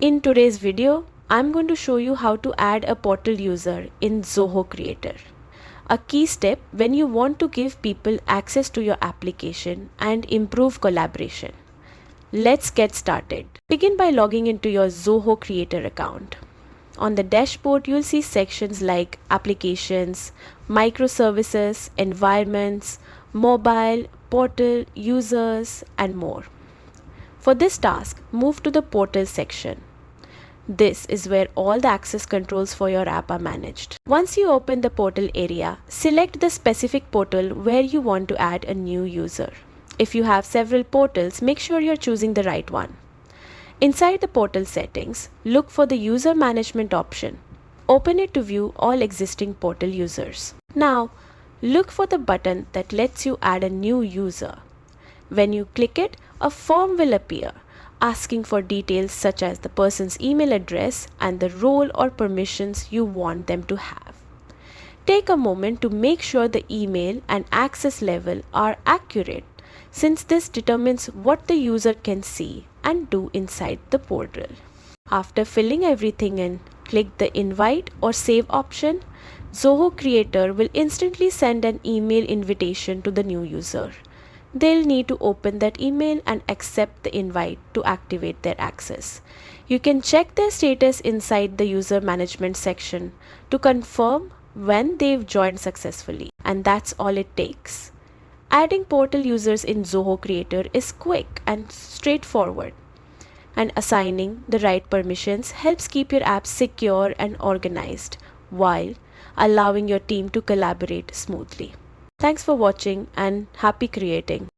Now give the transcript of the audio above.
In today's video, I'm going to show you how to add a portal user in Zoho Creator. A key step when you want to give people access to your application and improve collaboration. Let's get started. Begin by logging into your Zoho Creator account. On the dashboard, you'll see sections like applications, microservices, environments, mobile, portal, users, and more. For this task, move to the portal section. This is where all the access controls for your app are managed. Once you open the portal area, select the specific portal where you want to add a new user. If you have several portals, make sure you're choosing the right one. Inside the portal settings, look for the user management option. Open it to view all existing portal users. Now, look for the button that lets you add a new user. When you click it, a form will appear, asking for details such as the person's email address and the role or permissions you want them to have. Take a moment to make sure the email and access level are accurate, since this determines what the user can see and do inside the portal. After filling everything in, click the invite or save option. Zoho Creator will instantly send an email invitation to the new user. They'll need to open that email and accept the invite to activate their access. You can check their status inside the user management section to confirm when they've joined successfully. And that's all it takes. Adding portal users in Zoho Creator is quick and straightforward. And assigning the right permissions helps keep your app secure and organized while allowing your team to collaborate smoothly. Thanks for watching and happy creating.